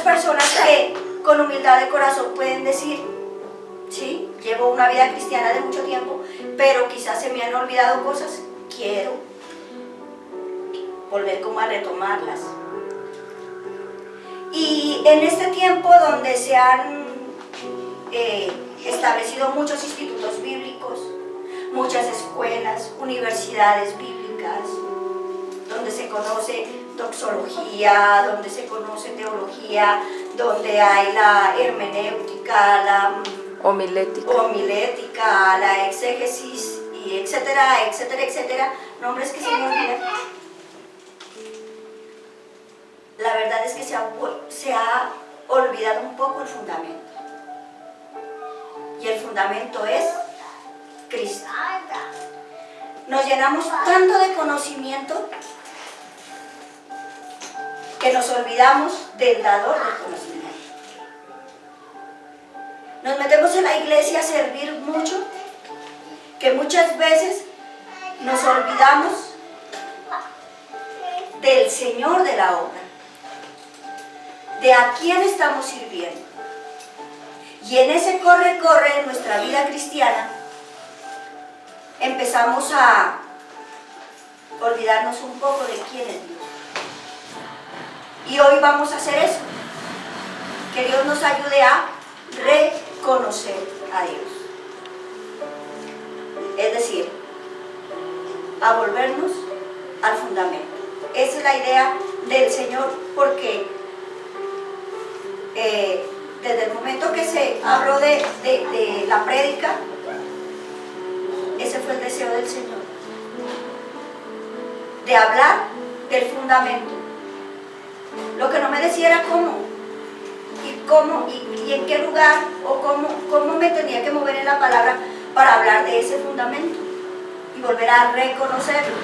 personas que con humildad de corazón pueden decir, sí, llevo una vida cristiana de mucho tiempo, pero quizás se me han olvidado cosas, quiero volver como a retomarlas. Y en este tiempo donde se han establecido muchos institutos bíblicos, muchas escuelas, universidades bíblicas, donde se conoce doxología, donde se conoce teología, donde hay la hermenéutica, la homilética, la exégesis, y etcétera, etcétera, etcétera, nombres que se me olvidan. La verdad es que se ha olvidado un poco el fundamento. Y el fundamento es Cristo. Nos llenamos tanto de conocimiento que nos olvidamos del dador del conocimiento. Nos metemos en la iglesia a servir mucho, que muchas veces nos olvidamos del Señor de la obra, de a quién estamos sirviendo. Y en ese corre-corre en nuestra vida cristiana empezamos a olvidarnos un poco de quién es Dios. Y hoy vamos a hacer eso, que Dios nos ayude a reconocer a Dios. Es decir, a volvernos al fundamento. Esa es la idea del Señor, porque desde el momento que se habló de la prédica, ese fue el deseo del Señor, de hablar del fundamento. Lo que no me decía era cómo y en qué lugar o cómo me tenía que mover en la palabra para hablar de ese fundamento y volver a reconocerlo.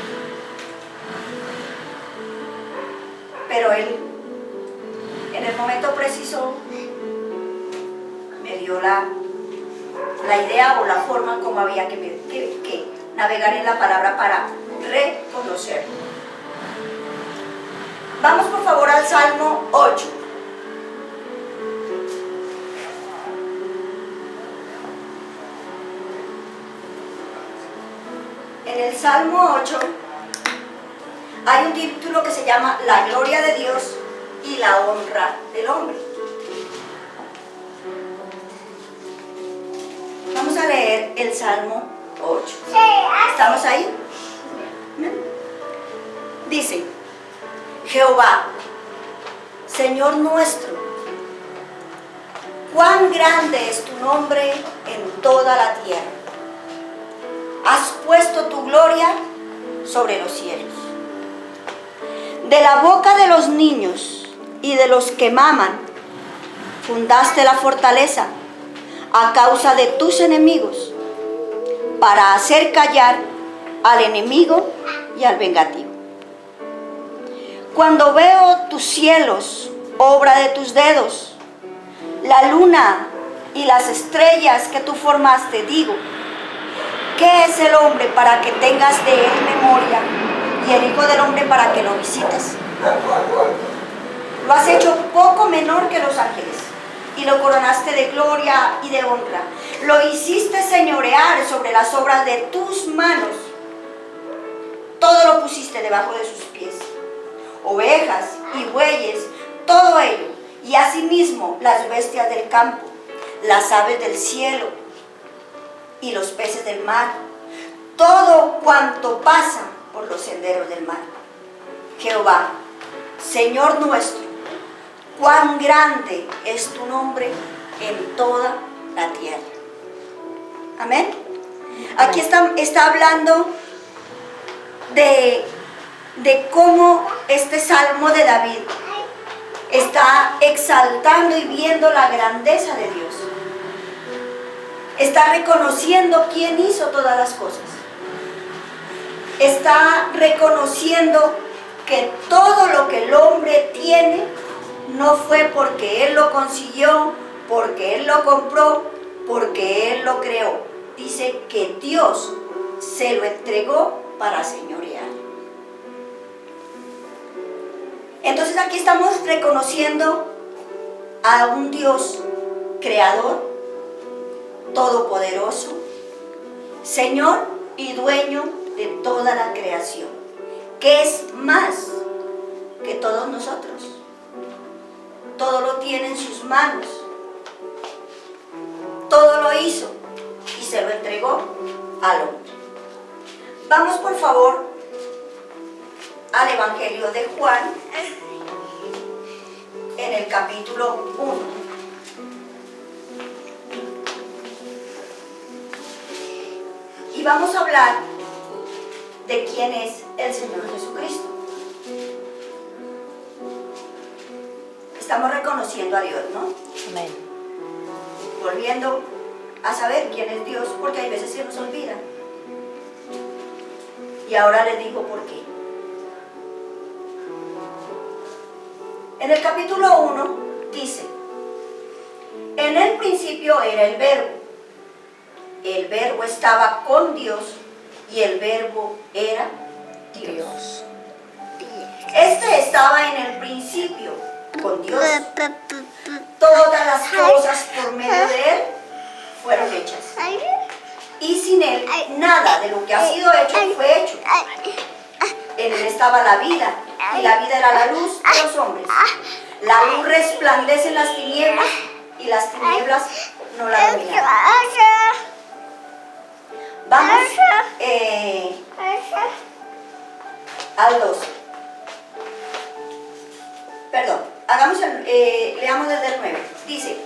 Pero Él, en el momento preciso, me dio la idea o la forma como había que navegar en la palabra para reconocerlo. Vamos por favor al Salmo 8. En el Salmo 8 hay un título que se llama La gloria de Dios y la honra del hombre. Vamos a leer el Salmo 8. ¿Estamos ahí? Dice: Jehová, Señor nuestro, cuán grande es tu nombre en toda la tierra. Has puesto tu gloria sobre los cielos. De la boca de los niños y de los que maman, fundaste la fortaleza a causa de tus enemigos, para hacer callar al enemigo y al vengativo. Cuando veo tus cielos, obra de tus dedos, la luna y las estrellas que tú formaste, digo, ¿qué es el hombre para que tengas de él memoria, y el hijo del hombre para que lo visites? Lo has hecho poco menor que los ángeles, y lo coronaste de gloria y de honra. Lo hiciste señorear sobre las obras de tus manos. Todo lo pusiste debajo de sus pies. Ovejas y bueyes, todo ello, y asimismo las bestias del campo, las aves del cielo y los peces del mar, todo cuanto pasa por los senderos del mar. Jehová, Señor nuestro, cuán grande es tu nombre en toda la tierra. Amén. Aquí está hablando de cómo este Salmo de David está exaltando y viendo la grandeza de Dios. Está reconociendo quién hizo todas las cosas. Está reconociendo que todo lo que el hombre tiene no fue porque él lo consiguió, porque él lo compró, porque él lo creó. Dice que Dios se lo entregó para señorear. Entonces aquí estamos reconociendo a un Dios creador, todopoderoso, Señor y dueño de toda la creación, que es más que todos nosotros. Todo lo tiene en sus manos, todo lo hizo y se lo entregó al hombre. Vamos por favor al Evangelio de Juan, en el capítulo 1. Y vamos a hablar de quién es el Señor Jesucristo. Estamos reconociendo a Dios, ¿no? Amén. Volviendo a saber quién es Dios, porque hay veces se nos olvida. Y ahora les digo por qué. En el capítulo 1 dice: en el principio era el verbo estaba con Dios y el verbo era Dios. Este estaba en el principio con Dios. Todas las cosas por medio de Él fueron hechas. Y sin Él nada de lo que ha sido hecho fue hecho. En Él estaba la vida, y la vida era la luz de los hombres. La luz resplandece en las tinieblas, y las tinieblas no la dominan. Vamos al 2. Perdón, leamos desde el 9. Dice: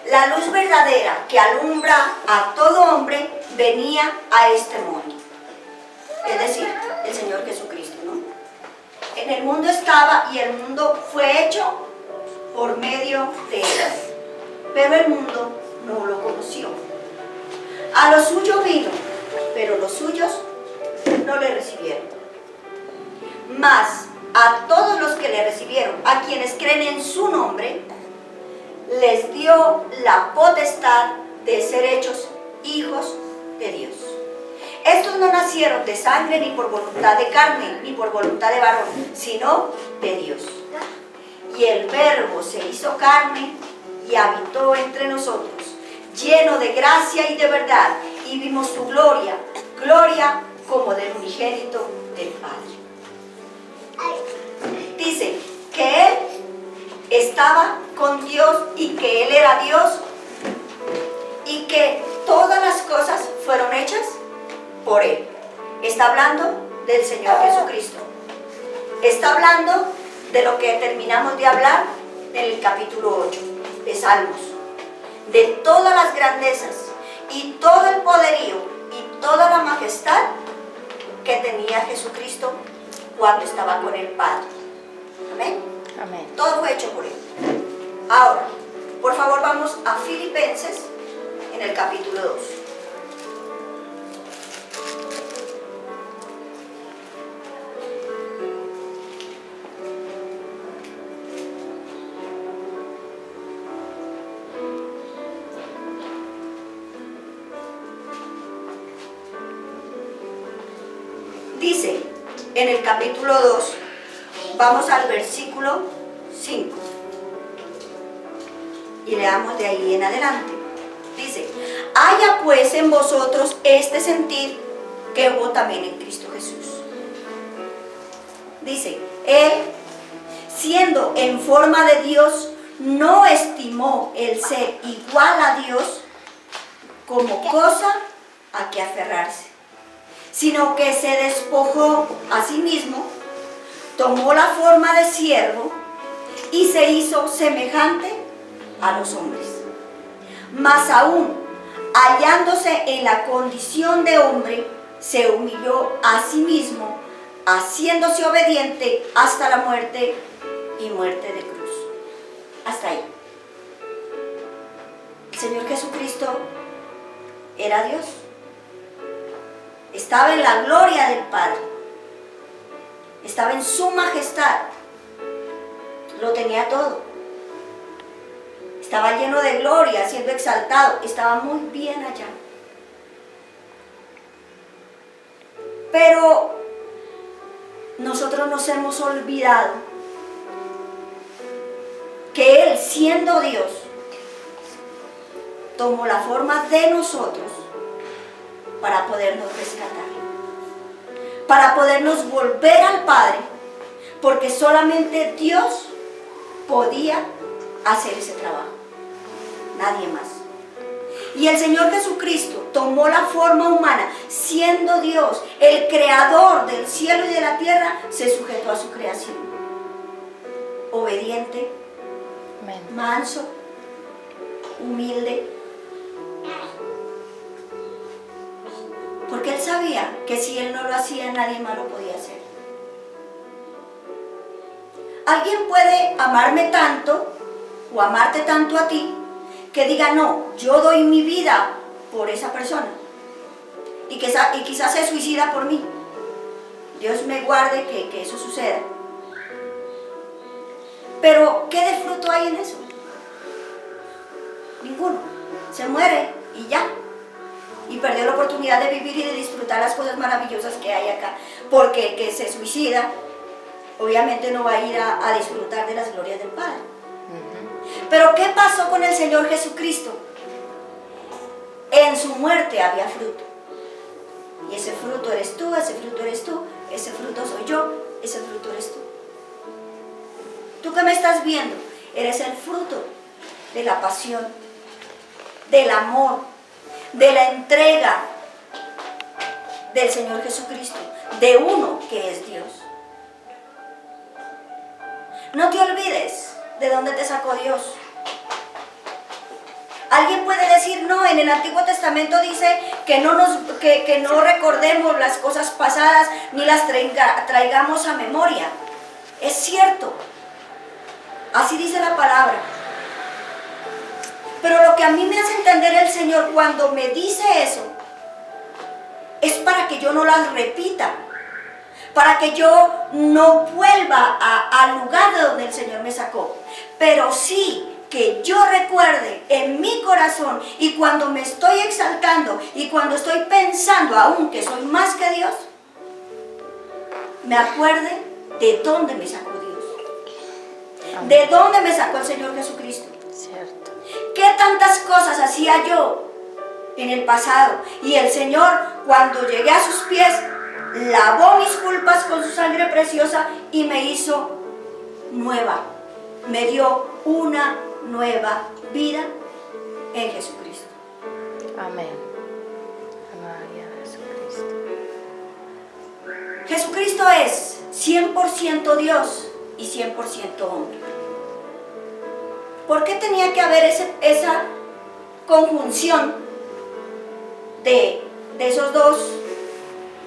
la luz verdadera que alumbra a todo hombre venía a este mundo. Es decir, el Señor Jesucristo, ¿no? En el mundo estaba y el mundo fue hecho por medio de Él. Pero el mundo no lo conoció. A lo suyo vino, pero los suyos no le recibieron. Mas a todos los que le recibieron, a quienes creen en su nombre, les dio la potestad de ser hechos hijos de Dios. Estos no nacieron de sangre, ni por voluntad de carne, ni por voluntad de varón, sino de Dios. Y el Verbo se hizo carne y habitó entre nosotros, lleno de gracia y de verdad, y vimos su gloria, gloria como del unigénito del Padre. Dice que Él estaba con Dios y que Él era Dios, y que todas las cosas fueron hechas por Él. Está hablando del Señor Jesucristo. Está hablando de lo que terminamos de hablar en el capítulo 8 de Salmos, de todas las grandezas y todo el poderío y toda la majestad que tenía Jesucristo cuando estaba con el Padre. Amén. Amén. Todo fue hecho por Él. Ahora, por favor, vamos a Filipenses en el capítulo 2. Dice en el capítulo 2, vamos al versículo 5 y leamos de ahí en adelante. Dice: haya pues en vosotros este sentir que hubo también en Cristo Jesús. Dice: Él, siendo en forma de Dios, no estimó el ser igual a Dios como cosa a que aferrarse, sino que se despojó a sí mismo, tomó la forma de siervo y se hizo semejante a los hombres. Mas aún, hallándose en la condición de hombre, se humilló a sí mismo, haciéndose obediente hasta la muerte y muerte de cruz. Hasta ahí. El Señor Jesucristo era Dios. Estaba en la gloria del Padre. Estaba en su majestad. Lo tenía todo. Estaba lleno de gloria, siendo exaltado. Estaba muy bien allá. Pero nosotros nos hemos olvidado que Él, siendo Dios, tomó la forma de nosotros para podernos rescatar, para podernos volver al Padre, porque solamente Dios podía hacer ese trabajo, nadie más. Y el Señor Jesucristo tomó la forma humana, siendo Dios, el creador del cielo y de la tierra, se sujetó a su creación. Obediente, manso, humilde. Porque Él sabía que si Él no lo hacía, nadie más lo podía hacer. Alguien puede amarme tanto o amarte tanto a ti que diga, no, yo doy mi vida por esa persona y quizás se suicida por mí. Dios me guarde que eso suceda. Pero ¿qué de fruto hay en eso? Ninguno. Se muere y ya. Y perdió la oportunidad de vivir y de disfrutar las cosas maravillosas que hay acá. Porque el que se suicida, obviamente no va a ir a disfrutar de las glorias del Padre. Pero ¿qué pasó con el Señor Jesucristo? En su muerte había fruto. Y ese fruto eres tú, ese fruto eres tú, ese fruto soy yo, ese fruto eres tú. Tú que me estás viendo, eres el fruto de la pasión, del amor, de la entrega del Señor Jesucristo, de uno que es Dios. No te olvides de dónde te sacó Dios. Alguien puede decir, no, en el Antiguo Testamento dice que no recordemos las cosas pasadas ni las traigamos a memoria. Es cierto, así dice la palabra. Pero lo que a mí me hace entender el Señor cuando me dice eso, es para que yo no las repita, para que yo no vuelva al lugar de donde el Señor me sacó, pero sí que yo recuerde en mi corazón y cuando me estoy exaltando y cuando estoy pensando aún que soy más que Dios, me acuerde de dónde me sacó Dios, de dónde me sacó el Señor Jesucristo. Cierto. ¿Qué tantas cosas hacía yo en el pasado? Y el Señor, cuando llegué a sus pies, lavó mis culpas con su sangre preciosa y me hizo nueva. Me dio una nueva vida en Jesucristo. Amén. Gloria a Jesucristo. Jesucristo es 100% Dios y 100% hombre. ¿Por qué tenía que haber esa conjunción de esos dos,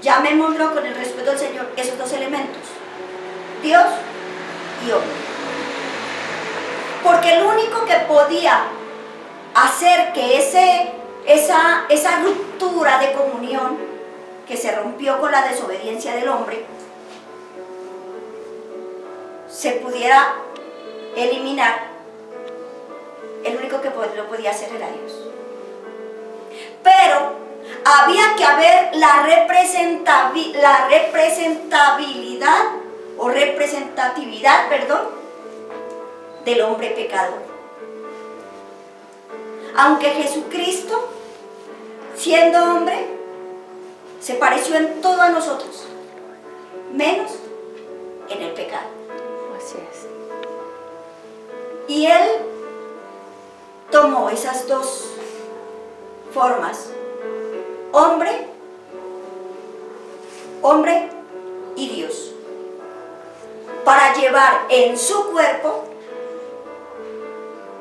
llamémoslo con el respeto del Señor, esos dos elementos? Dios y hombre. Porque el único que podía hacer que esa ruptura de comunión que se rompió con la desobediencia del hombre se pudiera eliminar, el único que lo podía hacer era Dios. Pero había que haber la representatividad, del hombre pecador. Aunque Jesucristo, siendo hombre, se pareció en todo a nosotros, menos en el pecado. Así es. Y Él tomó esas dos formas, hombre y Dios, para llevar en su cuerpo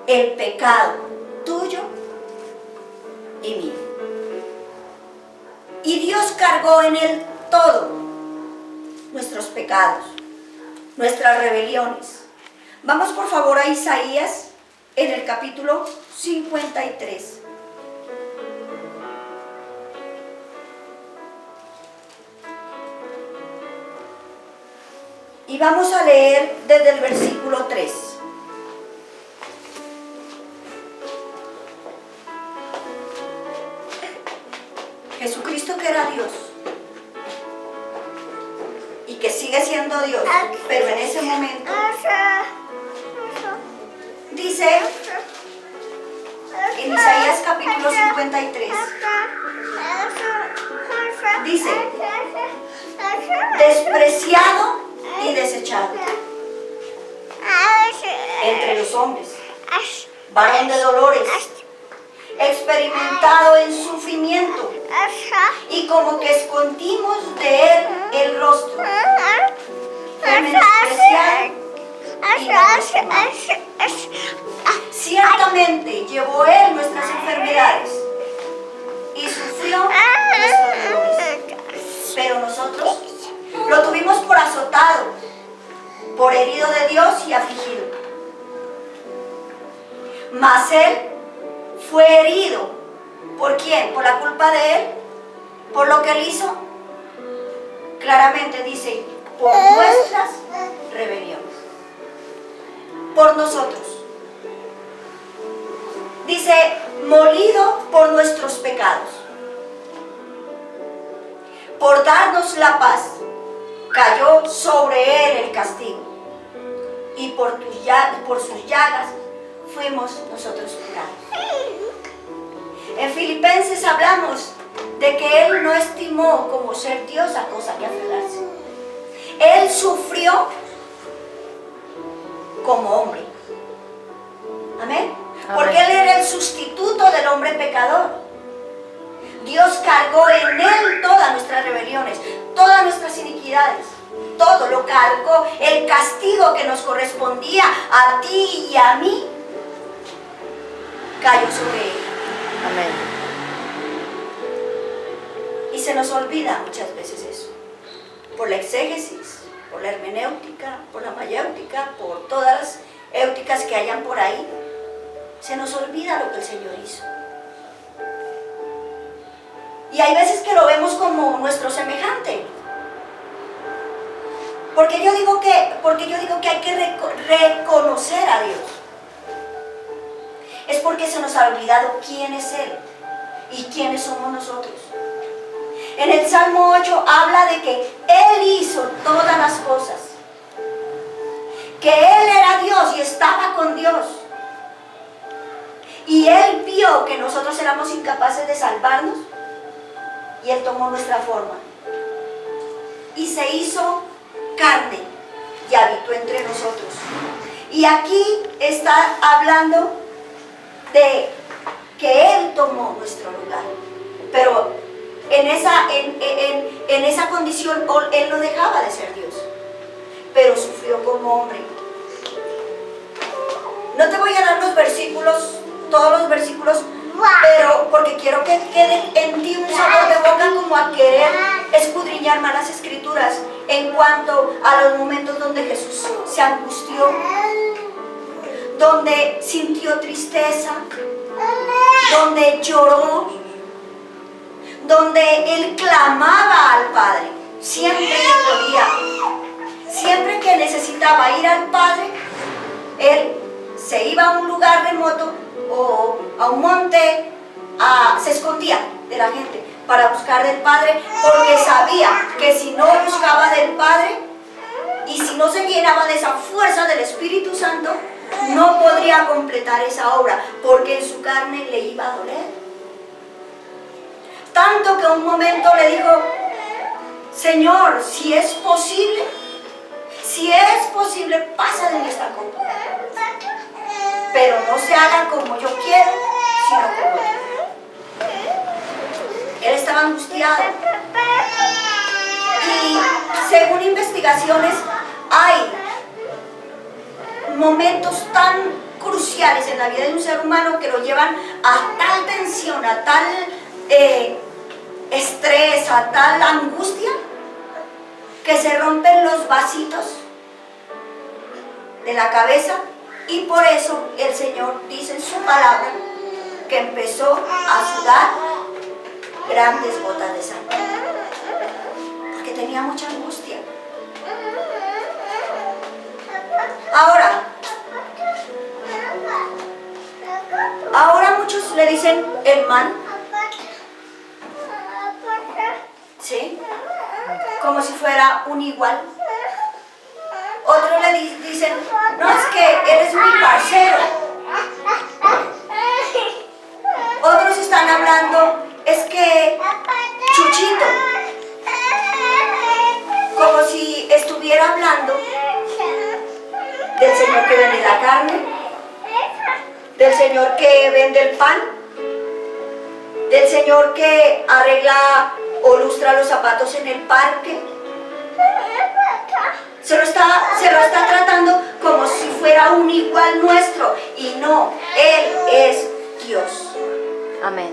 el pecado tuyo y mío. Y Dios cargó en Él todo nuestros pecados, nuestras rebeliones. Vamos por favor a Isaías en el capítulo 53. Y vamos a leer desde el versículo 3. Jesucristo, que era Dios y que sigue siendo Dios, pero en ese momento dice en Isaías capítulo 53, dice, despreciado y desechado entre los hombres, varón de dolores, experimentado en sufrimiento, y como que escondimos de él el rostro. Fue menospreciado y no estimado. Ciertamente llevó él nuestras enfermedades y sufrió nuestros dolores. Pero nosotros lo tuvimos por azotado, por herido de Dios y afligido. Mas él fue herido. ¿Por quién? ¿Por la culpa de él? ¿Por lo que él hizo? Claramente dice, por nuestras rebeliones. Por nosotros. Dice, molido por nuestros pecados. Por darnos la paz, cayó sobre él el castigo. Y por sus llagas fuimos nosotros curados. En Filipenses hablamos de que él no estimó como ser Dios a cosa que aferrarse. Él sufrió como hombre. Amén. Porque él era el sustituto del hombre pecador. Dios cargó en él todas nuestras rebeliones, todas nuestras iniquidades. Todo lo cargó. El castigo que nos correspondía a ti y a mí cayó sobre él. Amén. Y se nos olvida muchas veces eso. Por la exégesis, por la hermenéutica, por la mayéutica, por todas las éuticas que hayan por ahí. Se nos olvida lo que el Señor hizo. Y hay veces que lo vemos como nuestro semejante. Porque yo digo que hay que reconocer a Dios. Es porque se nos ha olvidado quién es Él y quiénes somos nosotros. En el Salmo 8 habla de que Él hizo todas las cosas. Que Él era Dios y estaba con Dios. Y Él vio que nosotros éramos incapaces de salvarnos. Y Él tomó nuestra forma. Y se hizo carne y habitó entre nosotros. Y aquí está hablando de que Él tomó nuestro lugar. Pero en esa condición Él no dejaba de ser Dios. Pero sufrió como hombre. No te voy a dar los versículos, todos los versículos, pero porque quiero que quede en ti un sabor de boca como a querer escudriñar más las escrituras en cuanto a los momentos donde Jesús se angustió, donde sintió tristeza, donde lloró, donde Él clamaba al Padre, siempre que podía, siempre que necesitaba ir al Padre, Él se iba a un lugar remoto o a un monte, se escondía de la gente para buscar del Padre, porque sabía que si no buscaba del Padre y si no se llenaba de esa fuerza del Espíritu Santo, no podría completar esa obra, porque en su carne le iba a doler. Tanto que un momento le dijo, Señor, si es posible, pasa de mí esta copa. Pero no se haga como yo quiero, sino como tú. Él estaba angustiado. Y según investigaciones, hay momentos tan cruciales en la vida de un ser humano que lo llevan a tal tensión, a tal estrés, a tal angustia, que se rompen los vasitos de la cabeza. Y por eso el Señor dice en su palabra que empezó a sudar grandes gotas de sangre, porque tenía mucha angustia. Ahora muchos le dicen el man, ¿sí? Como si fuera un igual. Otros le dicen, no, es que él es mi parcero. del Señor que vende la carne, del Señor que vende el pan, del Señor que arregla o lustra los zapatos en el parque. Se lo está tratando como si fuera un igual nuestro, y no, Él es Dios. Amén.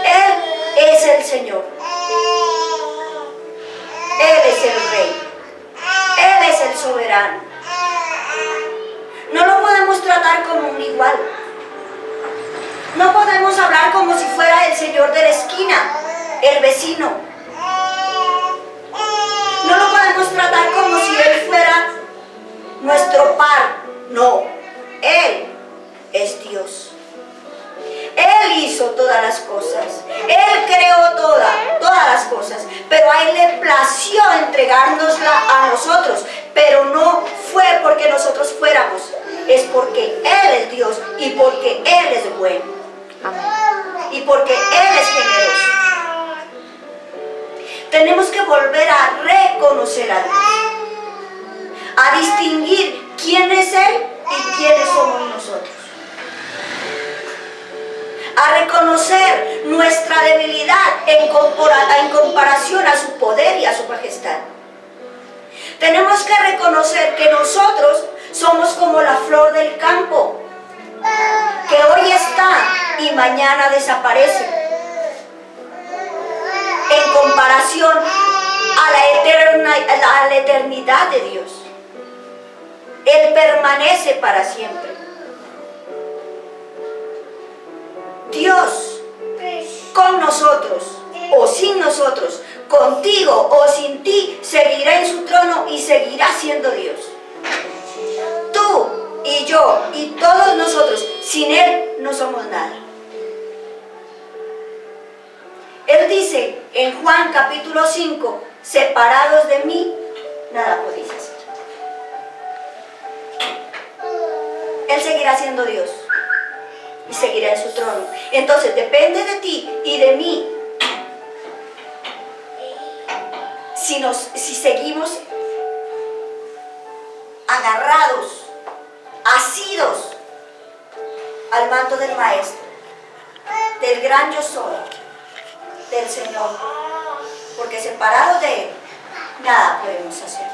Él es el Señor. Él es el Rey. Él es el soberano. No lo podemos tratar como un igual. No podemos hablar como si fuera el señor de la esquina, el vecino. No lo podemos tratar como si Él fuera nuestro par. No, Él es Dios. Él hizo todas las cosas. Él creó todas las cosas. Pero a Él le plació entregárnosla a nosotros. Pero no fue porque nosotros fuéramos. Es porque Él es Dios y porque Él es bueno. Amén. Y porque Él es generoso. Tenemos que volver a reconocer a Dios. A distinguir quién es Él y quiénes somos nosotros. A reconocer nuestra debilidad en comparación a su poder y a su majestad. Tenemos que reconocer que nosotros somos como la flor del campo, que hoy está y mañana desaparece, en comparación a la eternidad de Dios. Él permanece para siempre. Dios con nosotros o sin nosotros, contigo o sin ti, seguirá en su trono y seguirá siendo Dios. Tú y yo y todos nosotros, sin Él no somos nada. Él dice en Juan capítulo 5, separados de mí, nada podéis hacer. Él seguirá siendo Dios y seguirá en su trono. Entonces depende de ti y de mí si seguimos agarrados, asidos al manto del Maestro, del gran yo soy, del Señor, porque separados de Él nada podemos hacer.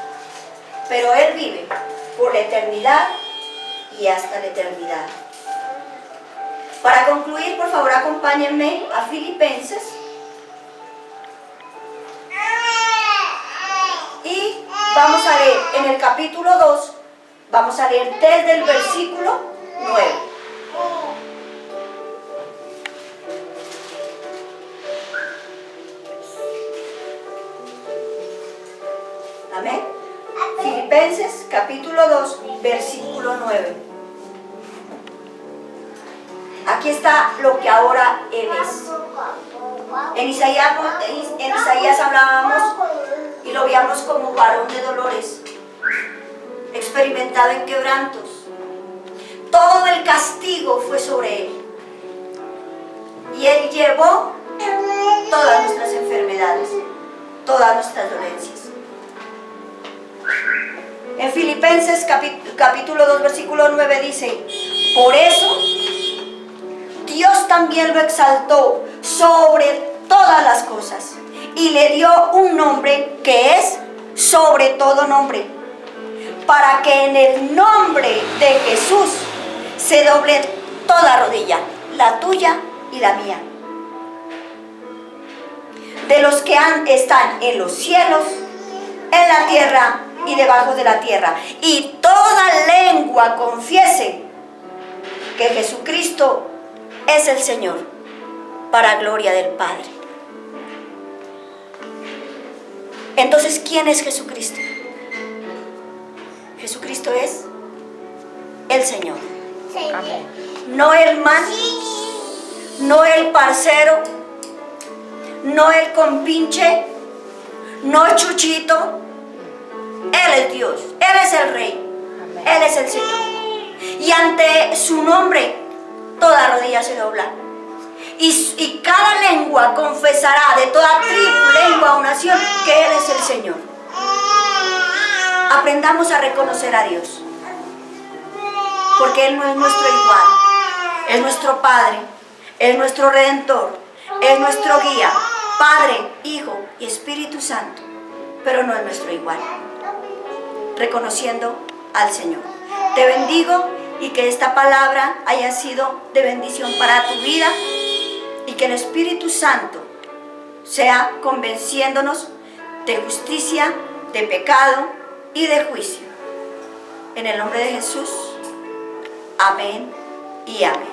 Pero Él vive por la eternidad y hasta la eternidad. Para concluir, por favor, acompáñenme a Filipenses. Y vamos a leer en el capítulo 2, vamos a leer desde el versículo 9. Amén. Filipenses capítulo 2, versículo 9. Aquí está lo que ahora Él es. En Isaías hablábamos y lo veíamos como varón de dolores, experimentado en quebrantos. Todo el castigo fue sobre Él. Y Él llevó todas nuestras enfermedades, todas nuestras dolencias. En Filipenses capítulo 2, versículo 9 dice: por eso Dios también lo exaltó sobre todas las cosas y le dio un nombre que es sobre todo nombre, para que en el nombre de Jesús se doble toda rodilla, la tuya y la mía, de los que están en los cielos, en la tierra y debajo de la tierra, y toda lengua confiese que Jesucristo es el Señor, para gloria del Padre. Entonces, ¿quién es Jesucristo? Jesucristo es el Señor. Amén. No el man, no el parcero, no el compinche, no Chuchito. Él es Dios, Él es el Rey, Amén. Él es el Señor. Y ante su nombre, toda rodilla se dobla. Y cada lengua confesará, de toda tribu, lengua o nación, que Él es el Señor. Aprendamos a reconocer a Dios. porque Él no es nuestro igual. Es nuestro Padre, es nuestro Redentor, es nuestro guía, Padre, Hijo y Espíritu Santo, pero no es nuestro igual. Reconociendo al Señor. Te bendigo y que esta palabra haya sido de bendición para tu vida y que el Espíritu Santo sea convenciéndonos de justicia, de pecado y de juicio. En el nombre de Jesús. Amén y amén.